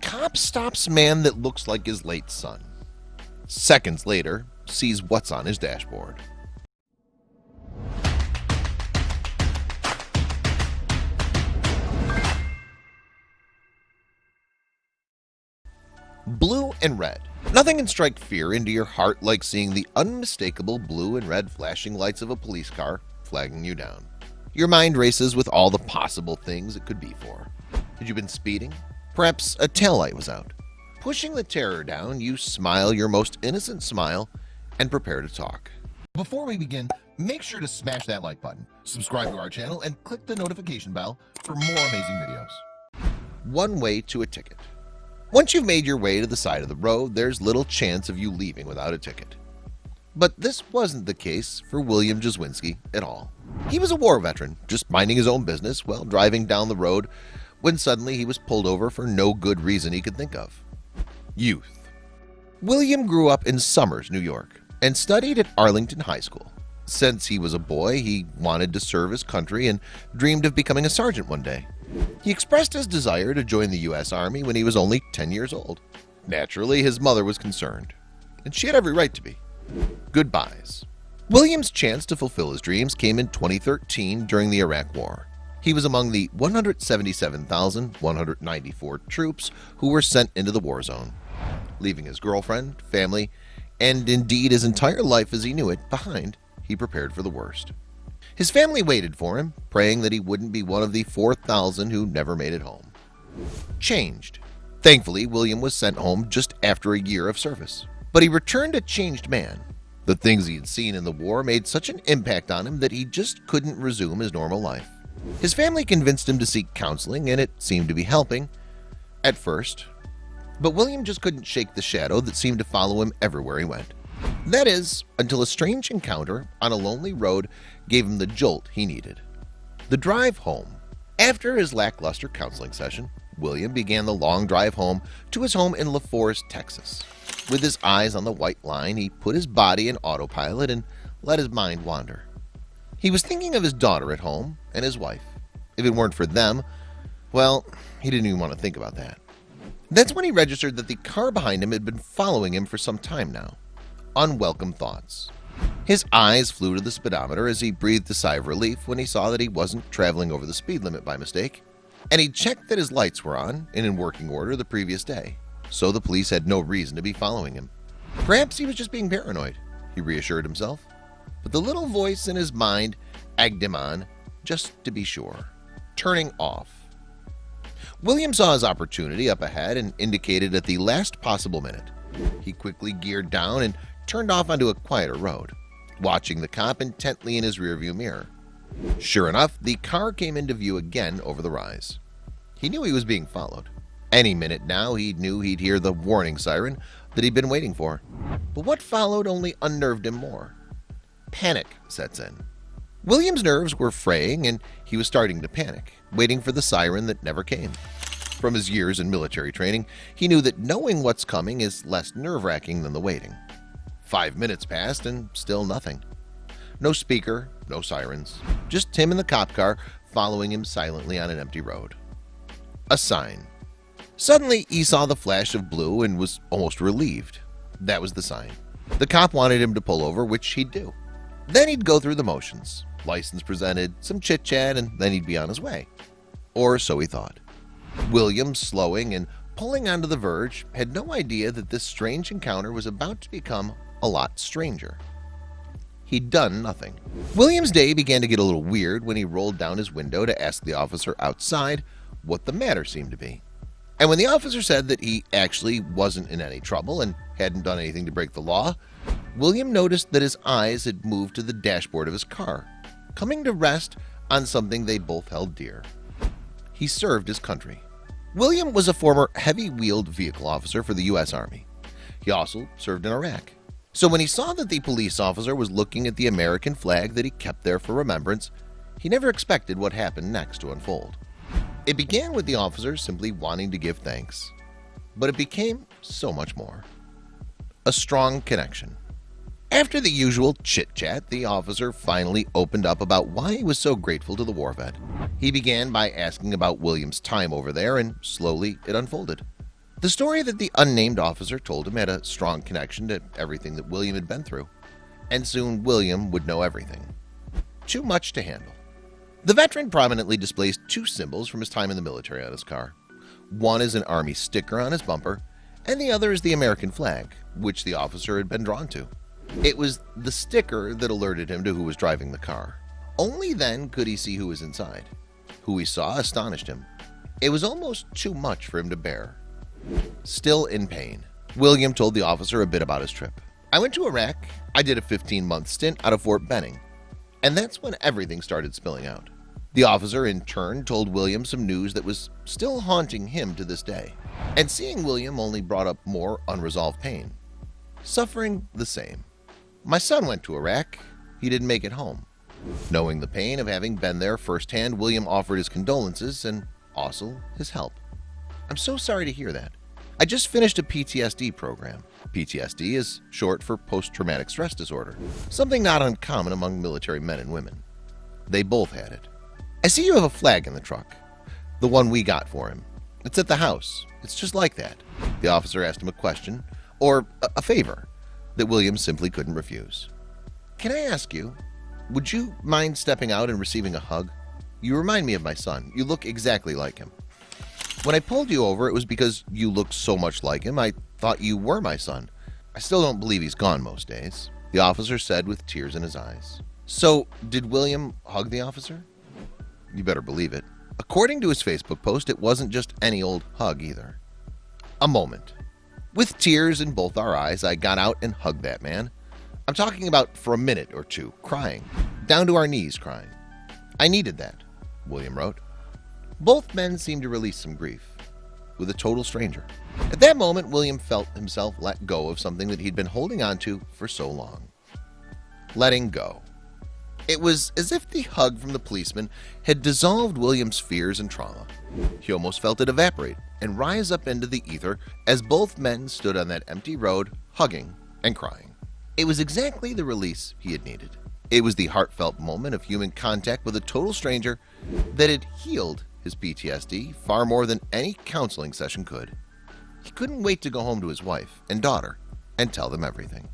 Cop stops man that looks like his late son. Seconds later, sees what's on his dashboard. Blue and red. Nothing can strike fear into your heart like seeing the unmistakable blue and red flashing lights of a police car flagging you down. Your mind races with all the possible things it could be for. Had you been speeding? Perhaps a taillight was out. Pushing the terror down, you smile your most innocent smile and prepare to talk. Before we begin, make sure to smash that like button, subscribe to our channel, and click the notification bell for more amazing videos. One way to a ticket. Once you've made your way to the side of the road, there's little chance of you leaving without a ticket. But this wasn't the case for William Jazwinski at all. He was a war veteran, just minding his own business while driving down the road when suddenly he was pulled over for no good reason he could think of. Youth. William grew up in Somers, New York, and studied at Arlington High School. Since he was a boy, he wanted to serve his country and dreamed of becoming a sergeant one day. He expressed his desire to join the U.S. Army when he was only 10 years old. Naturally, his mother was concerned, and she had every right to be. Goodbyes. William's chance to fulfill his dreams came in 2013 during the Iraq War. He was among the 177,194 troops who were sent into the war zone, leaving his girlfriend, family, and indeed his entire life as he knew it behind. He prepared for the worst. His family waited for him, praying that he wouldn't be one of the 4,000 who never made it home. Changed. Thankfully, William was sent home just after a year of service, but he returned a changed man. The things he had seen in the war made such an impact on him that he just couldn't resume his normal life. His family convinced him to seek counseling, and it seemed to be helping at first, but William just couldn't shake the shadow that seemed to follow him everywhere he went. That is, until a strange encounter on a lonely road gave him the jolt he needed. The drive home. After his lackluster counseling session, William began the long drive home to his home in LaForest, Texas. With his eyes on the white line, he put his body in autopilot and let his mind wander. He was thinking of his daughter at home and his wife. If it weren't for them, well, he didn't even want to think about that. That's when he registered that the car behind him had been following him for some time now. Unwelcome thoughts. His eyes flew to the speedometer as he breathed a sigh of relief when he saw that he wasn't traveling over the speed limit by mistake, and he checked that his lights were on and in working order the previous day, so the police had no reason to be following him. Perhaps he was just being paranoid, he reassured himself, but the little voice in his mind egged him on just to be sure. Turning off. William saw his opportunity up ahead and indicated at the last possible minute. He quickly geared down and turned off onto a quieter road, watching the cop intently in his rearview mirror. Sure enough, the car came into view again over the rise. He knew he was being followed. Any minute now, he knew he'd hear the warning siren that he'd been waiting for. But what followed only unnerved him more. Panic sets in. William's nerves were fraying, and he was starting to panic, waiting for the siren that never came. From his years in military training, he knew that knowing what's coming is less nerve-wracking than the waiting. 5 minutes passed and still nothing. No speaker, no sirens, just him in the cop car following him silently on an empty road. A sign. Suddenly, he saw the flash of blue and was almost relieved. That was the sign. The cop wanted him to pull over, which he'd do. Then he'd go through the motions. License presented, some chit-chat, and then he'd be on his way. Or so he thought. William, slowing and pulling onto the verge, had no idea that this strange encounter was about to become a lot stranger. He'd done nothing. William's day began to get a little weird when he rolled down his window to ask the officer outside what the matter seemed to be. And when the officer said that he actually wasn't in any trouble and hadn't done anything to break the law, William noticed that his eyes had moved to the dashboard of his car, coming to rest on something they both held dear. He served his country. William was a former heavy-wheeled vehicle officer for the U.S. Army. He also served in Iraq. So when he saw that the police officer was looking at the American flag that he kept there for remembrance, he never expected what happened next to unfold. It began with the officer simply wanting to give thanks, but it became so much more. A strong connection. After the usual chit-chat, the officer finally opened up about why he was so grateful to the war vet. He began by asking about William's time over there, and slowly it unfolded. The story that the unnamed officer told him had a strong connection to everything that William had been through, and soon William would know everything. Too much to handle. The veteran prominently displays two symbols from his time in the military on his car. One is an Army sticker on his bumper, and the other is the American flag, which the officer had been drawn to. It was the sticker that alerted him to who was driving the car. Only then could he see who was inside. Who he saw astonished him. It was almost too much for him to bear. Still in pain, William told the officer a bit about his trip. I went to Iraq. I did a 15-month stint out of Fort Benning. And that's when everything started spilling out. The officer in turn told William some news that was still haunting him to this day. And seeing William only brought up more unresolved pain. Suffering the same. My son went to Iraq. He didn't make it home. Knowing the pain of having been there firsthand, William offered his condolences and also his help. I'm so sorry to hear that. I just finished a PTSD program. PTSD is short for post-traumatic stress disorder, something not uncommon among military men and women. They both had it. I see you have a flag in the truck. The one we got for him. It's at the house. It's just like that. The officer asked him a question, or a favor, that William simply couldn't refuse. Can I ask you, would you mind stepping out and receiving a hug? You remind me of my son. You look exactly like him. When I pulled you over, it was because you looked so much like him, I thought you were my son. I still don't believe he's gone most days, the officer said with tears in his eyes. So, did William hug the officer? You better believe it. According to his Facebook post, it wasn't just any old hug either. A moment. With tears in both our eyes, I got out and hugged that man. I'm talking about for a minute or two, crying, down to our knees crying. I needed that, William wrote. Both men seemed to release some grief with a total stranger. At that moment, William felt himself let go of something that he'd been holding on to for so long. Letting go. It was as if the hug from the policeman had dissolved William's fears and trauma. He almost felt it evaporate and rise up into the ether as both men stood on that empty road, hugging and crying. It was exactly the release he had needed. It was the heartfelt moment of human contact with a total stranger that had healed his PTSD far more than any counseling session could. He couldn't wait to go home to his wife and daughter and tell them everything.